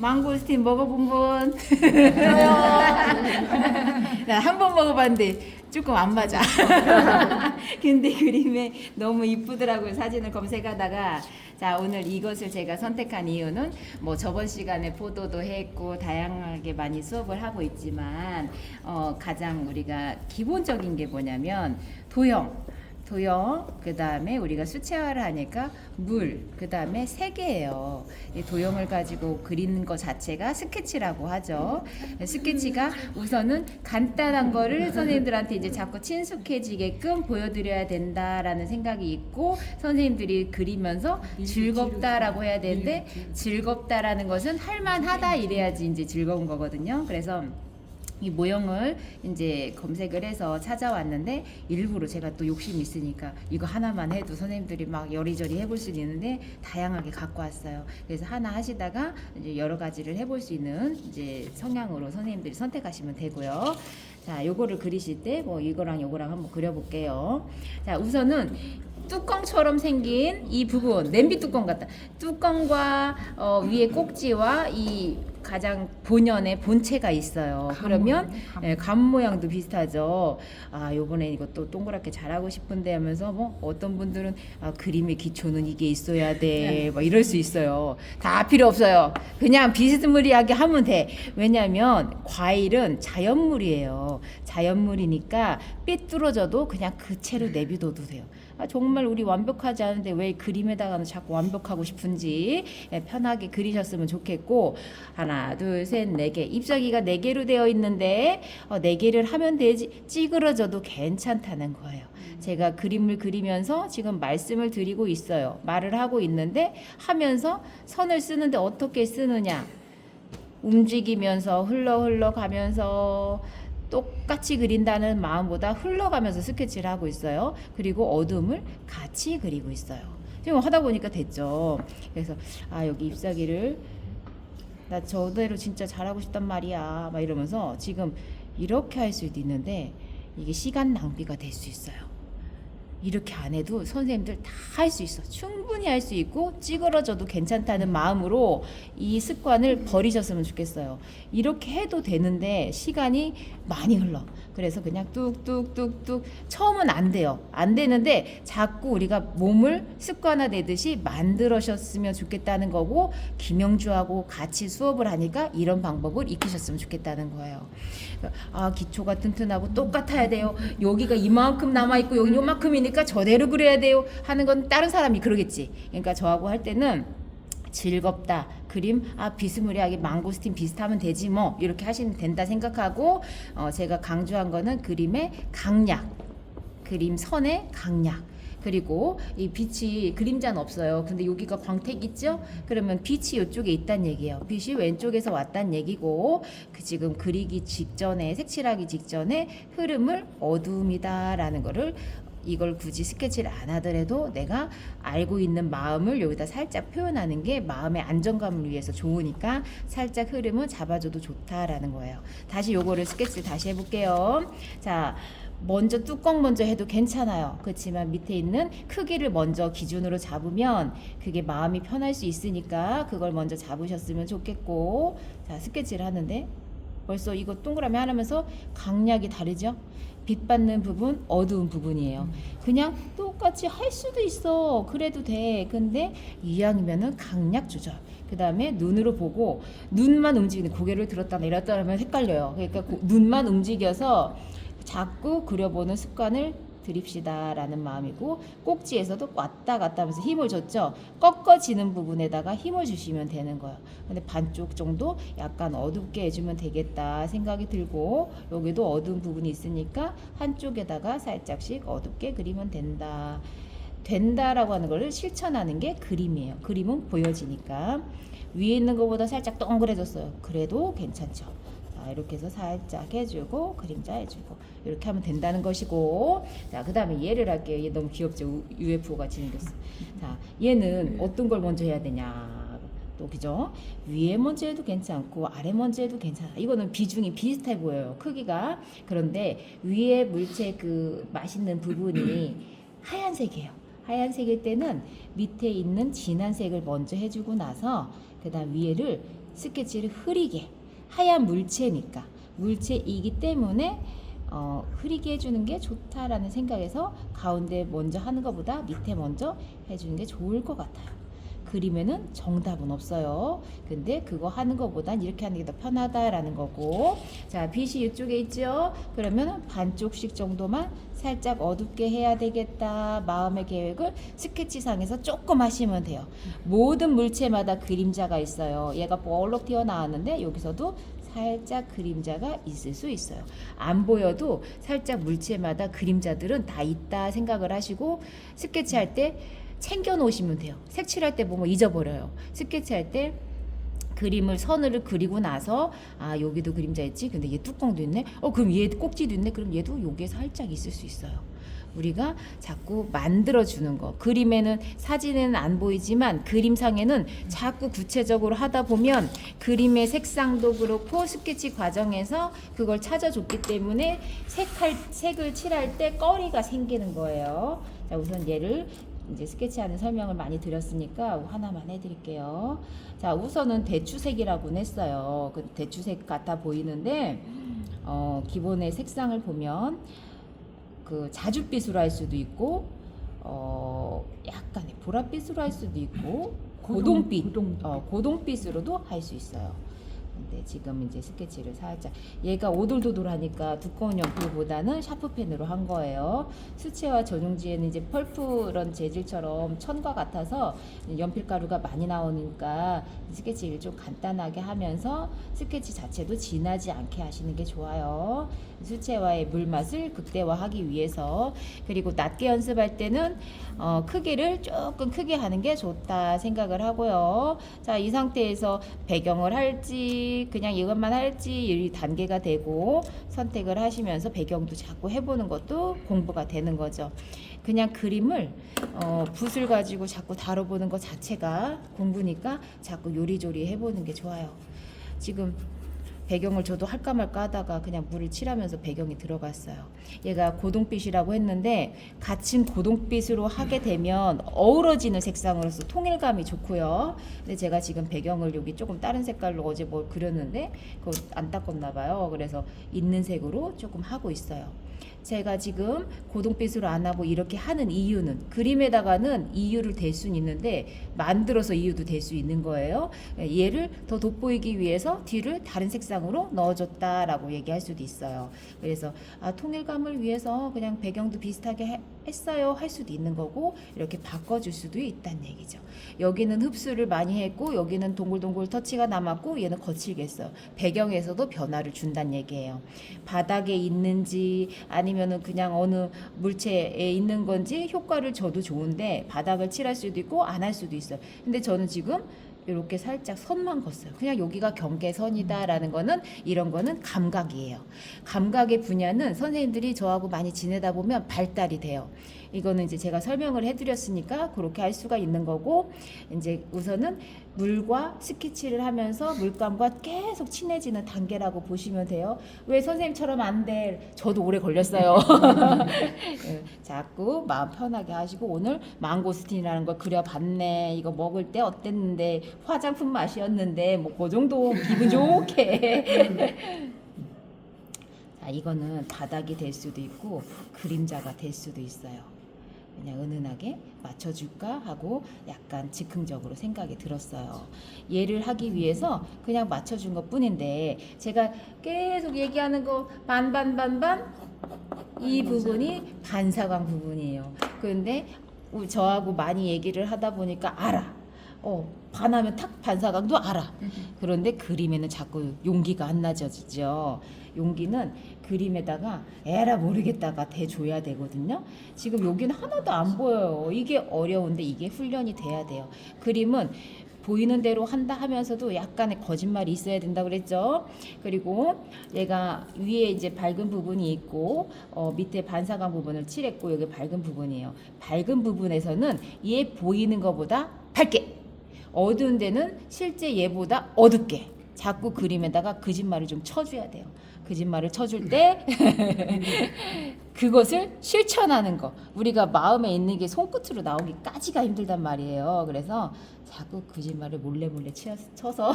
망고스틴 먹어본 분? 나 한 번 먹어봤는데 조금 안 맞아. 근데 그림에 너무 이쁘더라고요. 사진을 검색하다가. 자, 오늘 이것을 제가 선택한 이유는 뭐 저번 시간에 포도도 했고 다양하게 많이 수업을 하고 있지만 가장 우리가 기본적인 게 뭐냐면 도형, 그 다음에 우리가 수채화를 하니까 물, 그 다음에 색이에요. 이 도형을 가지고 그리는 것 자체가 스케치라고 하죠. 스케치가 우선은 간단한 거를 선생님들한테 이제 자꾸 친숙해지게끔 보여드려야 된다라는 생각이 있고, 선생님들이 그리면서 즐겁다라고 해야 되는데, 즐겁다라는 것은 할만하다 이래야지 이제 즐거운 거거든요. 그래서 이 모형을 이제 검색을 해서 찾아왔는데, 일부러 제가 또 욕심이 있으니까 이거 하나만 해도 선생님들이 막 여리저리 해볼 수 있는데 다양하게 갖고 왔어요. 그래서 하나 하시다가 이제 여러 가지를 해볼 수 있는 이제 성향으로 선생님들이 선택하시면 되고요. 자, 요거를 그리실 때 뭐 이거랑 요거랑 한번 그려볼게요. 자, 우선은 뚜껑처럼 생긴 이 부분, 냄비 뚜껑 같다. 뚜껑과 위에 꼭지와 이 가장 본연의 본체가 있어요. 그러면 감 모양도 비슷하죠. 아, 요번에 이것도 동그랗게 잘하고 싶은데 하면서 뭐 어떤 분들은 그림의 기초는 이게 있어야 돼, 뭐 이럴 수 있어요. 다 필요 없어요. 그냥 비스무리하게 하면 돼. 왜냐면 과일은 자연물이에요. 자연물이니까 삐뚤어져도 그냥 그 채로 내비둬도 돼요. 정말 우리 완벽하지 않은데 왜 그림에다가는 자꾸 완벽하고 싶은지 편하게 그리셨으면 좋겠고, 하나 둘 셋 네 개, 잎사귀가 4개로 되어 있는데 4개를 하면 되지, 찌그러져도 괜찮다는 거예요. 제가 그림을 그리면서 지금 말씀을 드리고 있어요. 말을 하고 있는데 하면서 선을 쓰는데 어떻게 쓰느냐, 움직이면서 흘러가면서 똑같이 그린다는 마음보다 흘러가면서 스케치를 하고 있어요. 그리고 어둠을 같이 그리고 있어요. 지금 하다 보니까 됐죠. 그래서 여기 잎사귀를 나 저대로 진짜 잘하고 싶단 말이야 막 이러면서 지금 이렇게 할 수도 있는데 이게 시간 낭비가 될 수 있어요. 이렇게 안 해도 선생님들 다 할 수 있어. 충분히 할 수 있고 찌그러져도 괜찮다는 마음으로 이 습관을 버리셨으면 좋겠어요. 이렇게 해도 되는데 시간이 많이 흘러. 그래서 그냥 뚝뚝뚝뚝, 처음은 안 돼요. 안 되는데 자꾸 우리가 몸을 습관화되듯이 만들으셨으면 좋겠다는 거고, 김영주하고 같이 수업을 하니까 이런 방법을 익히셨으면 좋겠다는 거예요. 기초가 튼튼하고 똑같아야 돼요. 여기가 이만큼 남아있고 여기 요만큼이니까 저대로 그려야 돼요 하는 건 다른 사람이 그러겠지. 그러니까 저하고 할 때는 즐겁다, 그림 비스무리하게 망고스틴 비슷하면 되지 뭐, 이렇게 하시면 된다 생각하고, 제가 강조한 거는 그림의 강약, 그림 선의 강약, 그리고 이 빛이, 그림자는 없어요. 근데 여기가 광택 있죠? 그러면 빛이 이쪽에 있다는 얘기예요. 빛이 왼쪽에서 왔다는 얘기고, 지금 그리기 직전에, 색칠하기 직전에 흐름을 어둠이다라는 거를, 이걸 굳이 스케치를 안 하더라도 내가 알고 있는 마음을 여기다 살짝 표현하는 게 마음의 안정감을 위해서 좋으니까 살짝 흐름을 잡아줘도 좋다라는 거예요. 다시 요거를 스케치를 다시 해볼게요. 자, 먼저 뚜껑 먼저 해도 괜찮아요. 그렇지만 밑에 있는 크기를 먼저 기준으로 잡으면 그게 마음이 편할 수 있으니까 그걸 먼저 잡으셨으면 좋겠고, 자, 스케치를 하는데 벌써 이거 동그라미 하면서 강약이 다르죠? 빛 받는 부분, 어두운 부분이에요. 그냥 똑같이 할 수도 있어. 그래도 돼. 근데 이왕이면은 강약 조절. 그 다음에 눈으로 보고, 눈만 움직이는, 고개를 들었다 내렸다 하면 헷갈려요. 그러니까 눈만 움직여서 자꾸 그려보는 습관을 들입시다 라는 마음이고, 꼭지에서도 왔다 갔다 하면서 힘을 줬죠. 꺾어지는 부분에다가 힘을 주시면 되는 거예요. 근데 반쪽 정도 약간 어둡게 해주면 되겠다 생각이 들고, 여기도 어두운 부분이 있으니까 한쪽에다가 살짝씩 어둡게 그리면 된다라고 하는 걸 실천하는 게 그림이에요. 그림은 보여지니까. 위에 있는 것보다 살짝 동그래졌어요. 그래도 괜찮죠. 이렇게 해서 살짝 해주고 그림자 해주고 이렇게 하면 된다는 것이고, 자, 그 다음에 얘를 할게요. 얘 너무 귀엽죠? UFO 같이 생겼어. 자, 얘는 어떤 걸 먼저 해야 되냐, 또 그죠? 위에 먼저 해도 괜찮고 아래 먼저 해도 괜찮아. 이거는 비중이 비슷해 보여요, 크기가. 그런데 위에 물체 그 맛있는 부분이 하얀색이에요. 하얀색일 때는 밑에 있는 진한 색을 먼저 해주고 나서 그 다음 위에를 스케치를 흐리게, 하얀 물체니까 물체이기 때문에 흐리게 해주는 게 좋다라는 생각에서 가운데 먼저 하는 것보다 밑에 먼저 해주는 게 좋을 것 같아요. 그림에는 정답은 없어요. 근데 그거 하는 것보단 이렇게 하는 게 더 편하다라는 거고. 자, 빛이 이쪽에 있죠. 그러면 반쪽씩 정도만 살짝 어둡게 해야 되겠다. 마음의 계획을 스케치상에서 조금 하시면 돼요. 모든 물체마다 그림자가 있어요. 얘가 볼록 튀어나왔는데 여기서도 살짝 그림자가 있을 수 있어요. 안 보여도 살짝 물체마다 그림자들은 다 있다 생각을 하시고 스케치할 때 챙겨 놓으시면 돼요. 색칠할 때 보면 잊어버려요. 스케치할 때 그림을 선을 그리고 나서 여기도 그림자 있지. 근데 얘 뚜껑도 있네. 그럼 얘 꼭지도 있네. 그럼 얘도 여기에 살짝 있을 수 있어요. 우리가 자꾸 만들어 주는 거. 그림에는 사진에는 안 보이지만 그림상에는 자꾸 구체적으로 하다 보면 그림의 색상도 그렇고 스케치 과정에서 그걸 찾아줬기 때문에 색을 칠할 때 꺼리가 생기는 거예요. 자, 우선 얘를 이제 스케치하는 설명을 많이 드렸으니까 하나만 해드릴게요. 자, 우선은 대추색이라고는 했어요. 그 대추색 같아 보이는데 기본의 색상을 보면 그 자줏빛으로 할 수도 있고 약간의 보랏빛으로 할 수도 있고 고동빛으로도 할 수 있어요. 근데 지금 이제 스케치를 살짝 얘가 오돌도돌하니까 두꺼운 연필보다는 샤프펜으로 한 거예요. 수채화 전용지에는 이제 펄프런 재질처럼 천과 같아서 연필가루가 많이 나오니까 스케치를 좀 간단하게 하면서 스케치 자체도 진하지 않게 하시는 게 좋아요. 수채화의 물맛을 극대화하기 위해서. 그리고 낮게 연습할 때는 크기를 조금 크게 하는 게 좋다 생각을 하고요. 자, 이 상태에서 배경을 할지 그냥 이것만 할지 이 단계가 되고 선택을 하시면서 배경도 자꾸 해보는 것도 공부가 되는 거죠. 그냥 그림을 붓을 가지고 자꾸 다뤄보는 것 자체가 공부니까 자꾸 요리조리 해보는 게 좋아요. 지금 배경을 저도 할까 말까 하다가 그냥 물을 칠하면서 배경이 들어갔어요. 얘가 고동빛이라고 했는데 같은 고동빛으로 하게 되면 어우러지는 색상으로서 통일감이 좋고요. 근데 제가 지금 배경을 여기 조금 다른 색깔로 어제 뭘 그렸는데 그거 안 닦았나 봐요. 그래서 있는 색으로 조금 하고 있어요. 제가 지금 고동빛으로 안 하고 이렇게 하는 이유는 그림에다가는 이유를 댈 수는 있는데 만들어서 이유도 될 수 있는 거예요. 얘를 더 돋보이기 위해서 뒤를 다른 색상으로 넣어줬다라고 얘기할 수도 있어요. 그래서 통일감을 위해서 그냥 배경도 비슷하게 했어요 할 수도 있는 거고 이렇게 바꿔줄 수도 있다는 얘기죠. 여기는 흡수를 많이 했고 여기는 동글동글 터치가 남았고 얘는 거칠게 했어요. 배경에서도 변화를 준다는 얘기예요. 바닥에 있는지 아니면은 그냥 어느 물체에 있는 건지 효과를 줘도 좋은데 바닥을 칠할 수도 있고 안 할 수도 있어요. 근데 저는 지금 이렇게 살짝 선만 걷어요. 그냥 여기가 경계선이다라는 거는 이런 거는 감각이에요. 감각의 분야는 선생님들이 저하고 많이 지내다 보면 발달이 돼요. 이거는 이제 제가 설명을 해드렸으니까 그렇게 할 수가 있는 거고 이제 우선은 물과 스케치를 하면서 물감과 계속 친해지는 단계라고 보시면 돼요. 왜 선생님처럼 안 돼? 저도 오래 걸렸어요. 자꾸 마음 편하게 하시고 오늘 망고스틴이라는 걸 그려봤네. 이거 먹을 때 어땠는데 화장품 맛이었는데 뭐 그 정도 기분 좋게 자, 이거는 바닥이 될 수도 있고 그림자가 될 수도 있어요. 그냥 은은하게 맞춰줄까 하고 약간 즉흥적으로 생각이 들었어요. 얘를 하기 위해서 그냥 맞춰준 것 뿐인데 제가 계속 얘기하는 거 반반반반 이 부분이 반사광 부분이에요. 그런데 저하고 많이 얘기를 하다 보니까 알아. 반하면 탁 반사광도 알아. 그런데 그림에는 자꾸 용기가 안 나져지죠. 용기는 그림에다가 에라 모르겠다가 대줘야 되거든요. 지금 여기는 하나도 안 보여요. 이게 어려운데 이게 훈련이 돼야 돼요. 그림은 보이는 대로 한다 하면서도 약간의 거짓말이 있어야 된다 그랬죠. 그리고 얘가 위에 이제 밝은 부분이 있고 밑에 반사광 부분을 칠했고 여기 밝은 부분이에요. 밝은 부분에서는 얘 보이는 것보다 밝게, 어두운 데는 실제 얘보다 어둡게 자꾸 그림에다가 거짓말을 좀 쳐줘야 돼요. 거짓말을 쳐줄 때 그것을 실천하는 거. 우리가 마음에 있는 게 손끝으로 나오기까지가 힘들단 말이에요. 그래서 자꾸 거짓말을 몰래 쳐서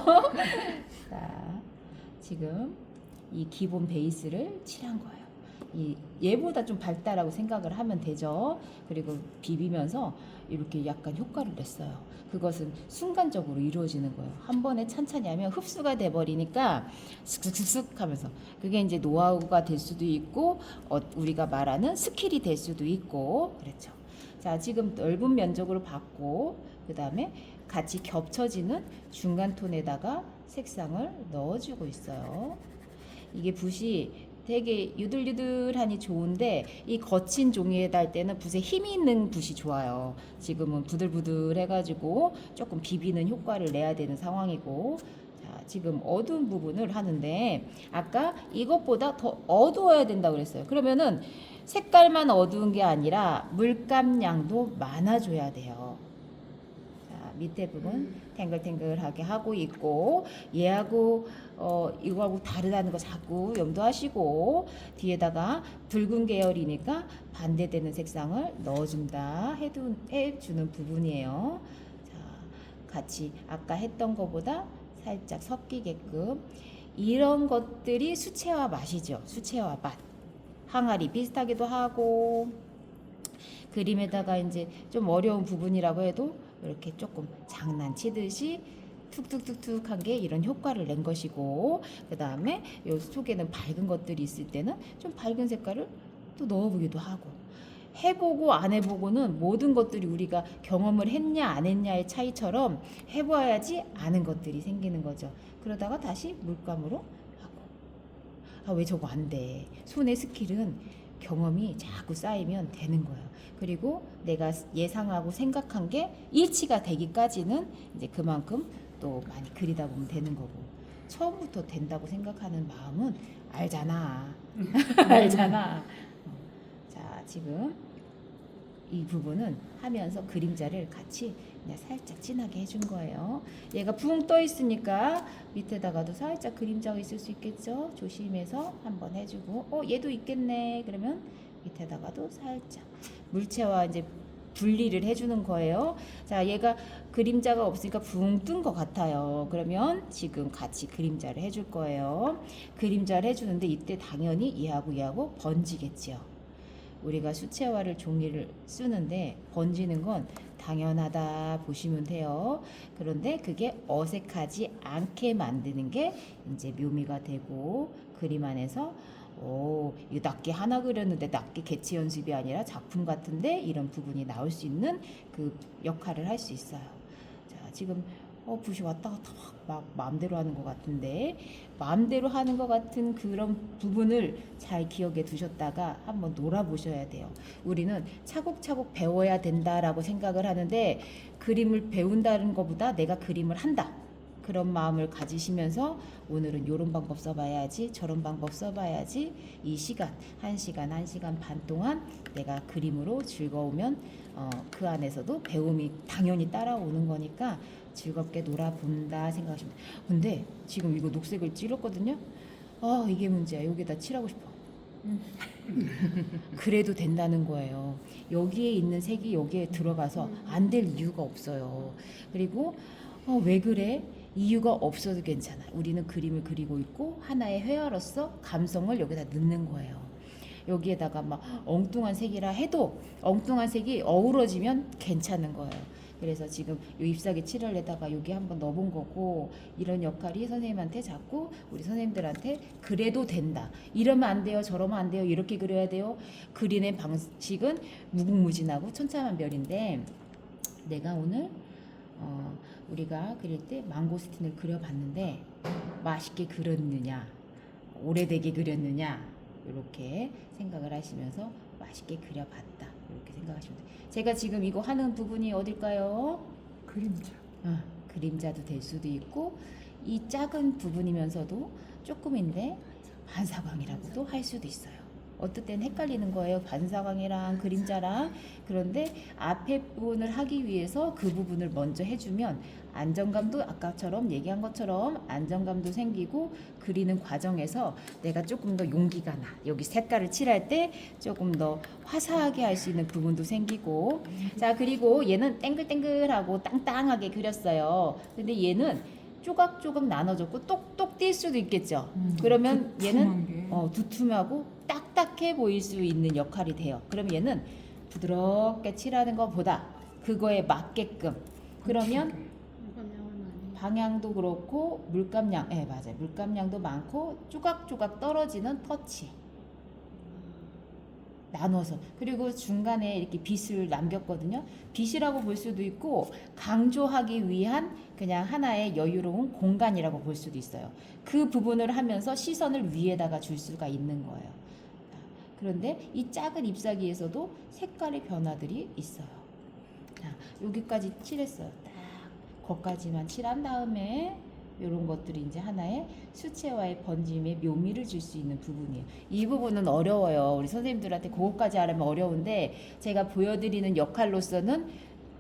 자, 지금 이 기본 베이스를 칠한 거예요. 얘보다 좀 밝다라고 생각을 하면 되죠. 그리고 비비면서 이렇게 약간 효과를 냈어요. 그것은 순간적으로 이루어지는 거예요. 한 번에 찬찬히 하면 흡수가 돼버리니까 슥슥슥슥 하면서 그게 이제 노하우가 될 수도 있고 우리가 말하는 스킬이 될 수도 있고 그렇죠. 자, 지금 넓은 면적으로 받고 그 다음에 같이 겹쳐지는 중간 톤에다가 색상을 넣어주고 있어요. 이게 붓이 되게 유들유들하니 좋은데 이 거친 종이에다 할 때는 붓에 힘이 있는 붓이 좋아요. 지금은 부들부들 해가지고 조금 비비는 효과를 내야 되는 상황이고, 자, 지금 어두운 부분을 하는데 아까 이것보다 더 어두워야 된다고 그랬어요. 그러면은 색깔만 어두운 게 아니라 물감량도 많아줘야 돼요. 밑에 부분 탱글탱글하게 하고 있고 얘하고 이거하고 다르다는 거 자꾸 염두하시고 뒤에다가 붉은 계열이니까 반대되는 색상을 넣어준다 해주는 부분이에요. 자, 같이 아까 했던 것보다 살짝 섞이게끔 이런 것들이 수채화 맛이죠. 수채화 맛. 항아리 비슷하기도 하고 그림에다가 이제 좀 어려운 부분이라고 해도 이렇게 조금 장난치듯이 툭툭툭툭한 게 이런 효과를 낸 것이고 그 다음에 요 속에는 밝은 것들이 있을 때는 좀 밝은 색깔을 또 넣어보기도 하고 해보고 안 해보고는 모든 것들이 우리가 경험을 했냐 안 했냐의 차이처럼 해봐야지 아는 것들이 생기는 거죠. 그러다가 다시 물감으로 하고 아, 왜 저거 안 돼. 손의 스킬은 경험이 자꾸 쌓이면 되는 거예요. 그리고 내가 예상하고 생각한 게 일치가 되기까지는 이제 그만큼 또 많이 그리다 보면 되는 거고 처음부터 된다고 생각하는 마음은 알잖아. 알잖아. 자, 지금 이 부분은 하면서 그림자를 같이 그냥 살짝 진하게 해준 거예요. 얘가 붕 떠 있으니까 밑에다가도 살짝 그림자가 있을 수 있겠죠. 조심해서 한번 해주고 얘도 있겠네. 그러면 밑에다가도 살짝 물체와 이제 분리를 해주는 거예요. 자, 얘가 그림자가 없으니까 붕 뜬 것 같아요. 그러면 지금 같이 그림자를 해줄 거예요. 그림자를 해주는데 이때 당연히 얘하고 번지겠죠. 우리가 수채화를 종이를 쓰는데 번지는 건 당연하다 보시면 돼요. 그런데 그게 어색하지 않게 만드는 게 이제 묘미가 되고 그림 안에서 이거 낱개 하나 그렸는데 낱개 개체 연습이 아니라 작품 같은데 이런 부분이 나올 수 있는 그 역할을 할 수 있어요. 자, 지금 붓이 왔다 갔다 막 마음대로 하는 것 같은데 마음대로 하는 것 같은 그런 부분을 잘 기억해 두셨다가 한번 놀아보셔야 돼요. 우리는 차곡차곡 배워야 된다라고 생각을 하는데 그림을 배운다는 것보다 내가 그림을 한다. 그런 마음을 가지시면서 오늘은 이런 방법 써봐야지 저런 방법 써봐야지 이 시간 1시간 반 동안 내가 그림으로 즐거우면 그 안에서도 배움이 당연히 따라오는 거니까 즐겁게 놀아본다 생각하시면 돼요. 근데 지금 이거 녹색을 찔렀거든요. 이게 문제야. 여기다 칠하고 싶어. 그래도 된다는 거예요. 여기에 있는 색이 여기에 들어가서 안 될 이유가 없어요. 그리고 왜 그래? 이유가 없어도 괜찮아. 우리는 그림을 그리고 있고 하나의 회화로서 감성을 여기다 넣는 거예요. 여기에다가 막 엉뚱한 색이라 해도 엉뚱한 색이 어우러지면 괜찮은 거예요. 그래서 지금 요 잎사귀 칠할에다가 여기 한번 넣어본 거고 이런 역할이 선생님한테 자꾸 우리 선생님들한테 그래도 된다. 이러면 안 돼요. 저러면 안 돼요. 이렇게 그려야 돼요. 그리는 방식은 무궁무진하고 천차만별인데 내가 오늘 우리가 그릴 때 망고스틴을 그려봤는데 맛있게 그렸느냐 오래되게 그렸느냐 이렇게 생각을 하시면서 맛있게 그려봤다 이렇게 생각하시면 돼요. 제가 지금 이거 하는 부분이 어딜까요? 그림자. 그림자도 될 수도 있고 이 작은 부분이면서도 조금인데 반사광이라고도 할 수도 있어요. 어떨 땐 헷갈리는 거예요. 반사광이랑 그림자랑. 그런데 앞에 부분을 하기 위해서 그 부분을 먼저 해주면 안정감도 아까처럼 얘기한 것처럼 안정감도 생기고 그리는 과정에서 내가 조금 더 용기가 나. 여기 색깔을 칠할 때 조금 더 화사하게 할 수 있는 부분도 생기고. 자, 그리고 얘는 땡글땡글하고 땅땅하게 그렸어요. 근데 얘는 조각조각 나눠졌고 똑똑 뛸 수도 있겠죠. 그러면 얘는 두툼하고 딱딱해 보일 수 있는 역할이 돼요. 그럼 얘는 부드럽게 칠하는 것보다 그거에 맞게끔 그러면 방향도 그렇고 물감량, 예, 맞아요. 물감량도 많고 조각조각 떨어지는 터치 나눠서. 그리고 중간에 이렇게 빗을 남겼거든요. 빗이라고 볼 수도 있고 강조하기 위한 그냥 하나의 여유로운 공간이라고 볼 수도 있어요. 그 부분을 하면서 시선을 위에다가 줄 수가 있는 거예요. 그런데 이 작은 잎사귀에서도 색깔의 변화들이 있어요. 자, 여기까지 칠했어요. 딱 거기까지만 칠한 다음에 이런 것들이 이제 하나의 수채화의 번짐에 묘미를 줄 수 있는 부분이에요. 이 부분은 어려워요. 우리 선생님들한테 그것까지 하려면 어려운데 제가 보여드리는 역할로서는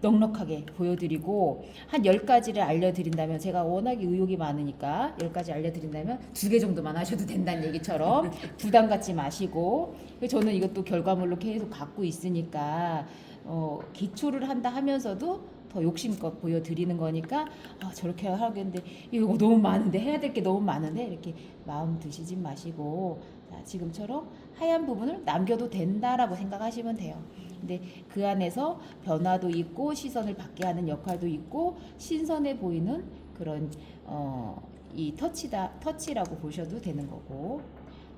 넉넉하게 보여드리고 한 10가지를 알려드린다면 제가 워낙에 의욕이 많으니까 10가지 알려드린다면 2개 정도만 하셔도 된다는 얘기처럼 부담 갖지 마시고 저는 이것도 결과물로 계속 갖고 있으니까 기초를 한다 하면서도 더 욕심껏 보여드리는 거니까 저렇게 하겠는데 이거 너무 많은데 해야 될 게 너무 많은데 이렇게 마음 드시지 마시고 자, 지금처럼 하얀 부분을 남겨도 된다라고 생각하시면 돼요. 근데 그 안에서 변화도 있고 시선을 받게 하는 역할도 있고 신선해 보이는 그런 이 터치라고 보셔도 되는 거고.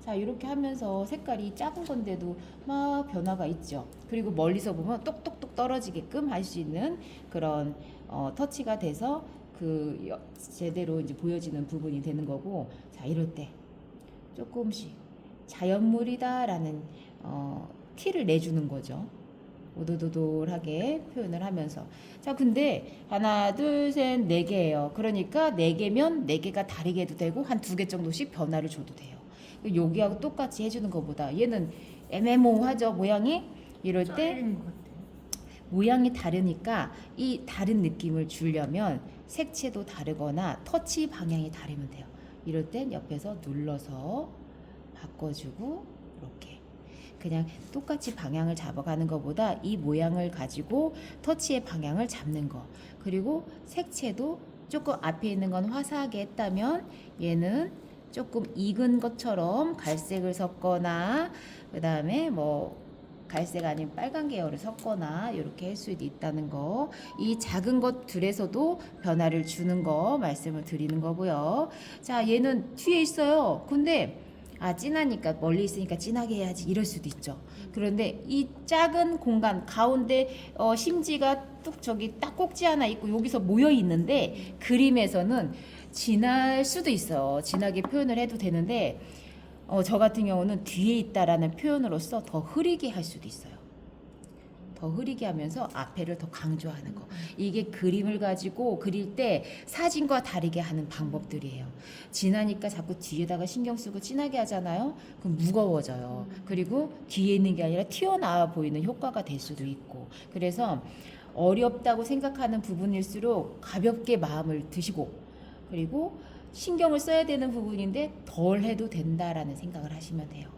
자, 이렇게 하면서 색깔이 작은 건데도 막 변화가 있죠. 그리고 멀리서 보면 똑똑똑 떨어지게끔 할 수 있는 그런 터치가 돼서 그 제대로 이제 보여지는 부분이 되는 거고. 자, 이럴 때 조금씩 자연물이다라는 티를 내주는 거죠. 오도도돌하게 표현을 하면서. 자, 근데 하나, 둘, 셋, 4개예요. 그러니까 4개면 4개가 다르게 해도 되고 한 2개 정도씩 변화를 줘도 돼요. 여기하고 똑같이 해주는 것보다 얘는 애매모호하죠, 모양이. 이럴 때 모양이 다르니까 이 다른 느낌을 주려면 색채도 다르거나 터치 방향이 다르면 돼요. 이럴 땐 옆에서 눌러서 바꿔주고 이렇게 그냥 똑같이 방향을 잡아가는 것보다 이 모양을 가지고 터치의 방향을 잡는 거. 그리고 색채도 조금 앞에 있는 건 화사하게 했다면 얘는 조금 익은 것처럼 갈색을 섞거나 그 다음에 뭐 갈색 아닌 빨간 계열을 섞거나 이렇게 할 수도 있다는 거. 이 작은 것들에서도 변화를 주는 거 말씀을 드리는 거고요. 자, 얘는 뒤에 있어요. 근데 진하니까 멀리 있으니까 진하게 해야지 이럴 수도 있죠. 그런데 이 작은 공간 가운데 심지가 뚝 저기 딱 꼭지 하나 있고 여기서 모여 있는데 그림에서는 진할 수도 있어요. 진하게 표현을 해도 되는데 저 같은 경우는 뒤에 있다라는 표현으로서 더 흐리게 할 수도 있어요. 더 흐리게 하면서 앞에를 더 강조하는 거. 이게 그림을 가지고 그릴 때 사진과 다르게 하는 방법들이에요. 진하니까 자꾸 뒤에다가 신경 쓰고 진하게 하잖아요. 그럼 무거워져요. 그리고 뒤에 있는 게 아니라 튀어나와 보이는 효과가 될 수도 있고. 그래서 어렵다고 생각하는 부분일수록 가볍게 마음을 드시고 그리고 신경을 써야 되는 부분인데 덜 해도 된다라는 생각을 하시면 돼요.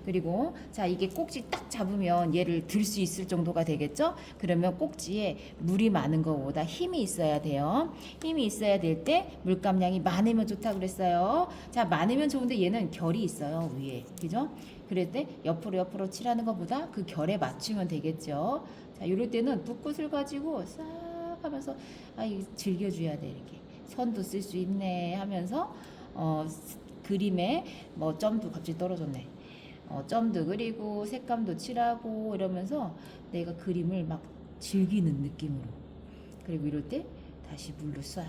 그리고 자, 이게 꼭지 딱 잡으면 얘를 들 수 있을 정도가 되겠죠? 그러면 꼭지에 물이 많은 것보다 힘이 있어야 돼요. 힘이 있어야 될 때 물감량이 많으면 좋다 그랬어요. 자, 많으면 좋은데 얘는 결이 있어요, 위에. 그죠? 그럴 때 옆으로 칠하는 것보다 그 결에 맞추면 되겠죠. 자, 이럴 때는 붓꽃을 가지고 싹 하면서 이거 즐겨줘야 돼, 이렇게. 선도 쓸 수 있네 하면서 그림에 뭐 점도 갑자기 떨어졌네. 점도 그리고 색감도 칠하고 이러면서 내가 그림을 막 즐기는 느낌으로. 그리고 이럴 때 다시 물로 싹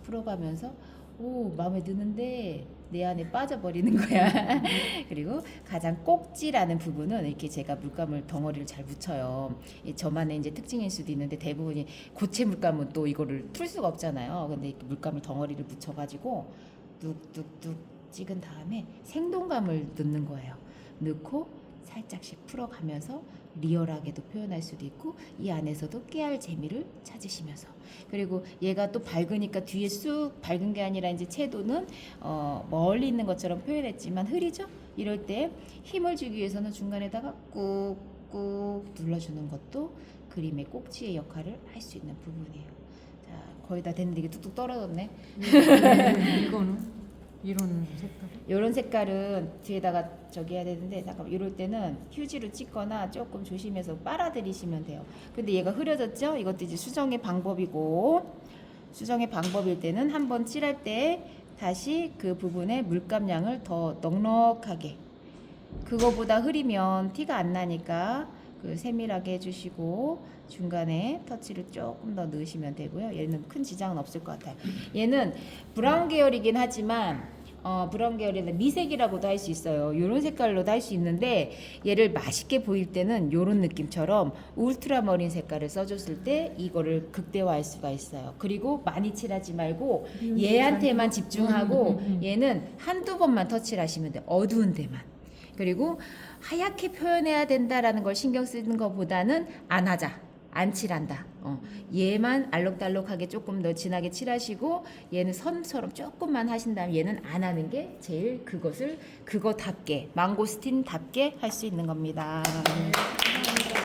풀어가면서 오, 마음에 드는데 내 안에 빠져버리는 거야. 그리고 가장 꼭지라는 부분은 이렇게 제가 물감을 덩어리를 잘 묻혀요. 저만의 이제 특징일 수도 있는데 대부분이 고체 물감은 또 이거를 풀 수가 없잖아요. 근데 이렇게 물감을 덩어리를 묻혀가지고 뚝뚝뚝 찍은 다음에 생동감을 넣는 거예요. 넣고 살짝씩 풀어가면서 리얼하게도 표현할 수도 있고 이 안에서도 깨알 재미를 찾으시면서 그리고 얘가 또 밝으니까 뒤에 쑥 밝은 게 아니라 이제 채도는 멀리 있는 것처럼 표현했지만 흐리죠? 이럴 때 힘을 주기 위해서는 중간에다가 꾹꾹 눌러주는 것도 그림의 꼭지의 역할을 할 수 있는 부분이에요. 자, 거의 다 됐는데 이게 뚝뚝 떨어졌네. 이거는 이런 색깔. 이런 색깔은 뒤에다가 저기 해야 되는데 잠깐 이럴 때는 휴지로 찍거나 조금 조심해서 빨아들이시면 돼요. 근데 얘가 흐려졌죠? 이것도 이제 수정의 방법이고 수정의 방법일 때는 한번 칠할 때 다시 그 부분에 물감량을 더 넉넉하게 그거보다 흐리면 티가 안 나니까 그 세밀하게 해주시고 중간에 터치를 조금 더 넣으시면 되고요. 얘는 큰 지장은 없을 것 같아요. 얘는 브라운 계열이긴 하지만 브라운 계열에는 미색이라고도 할 수 있어요. 이런 색깔로도 할 수 있는데 얘를 맛있게 보일 때는 이런 느낌처럼 울트라머린 색깔을 써줬을 때 이거를 극대화할 수가 있어요. 그리고 많이 칠하지 말고 얘한테만 집중하고 얘는 한두 번만 터치를 하시면 돼요. 어두운 데만. 그리고 하얗게 표현해야 된다라는 걸 신경 쓰는 것보다는 안 하자. 안 칠한다. 얘만 알록달록하게 조금 더 진하게 칠하시고 얘는 선처럼 조금만 하신 다음에 얘는 안 하는 게 제일 그것을 그거답게 망고스틴답게 할 수 있는 겁니다.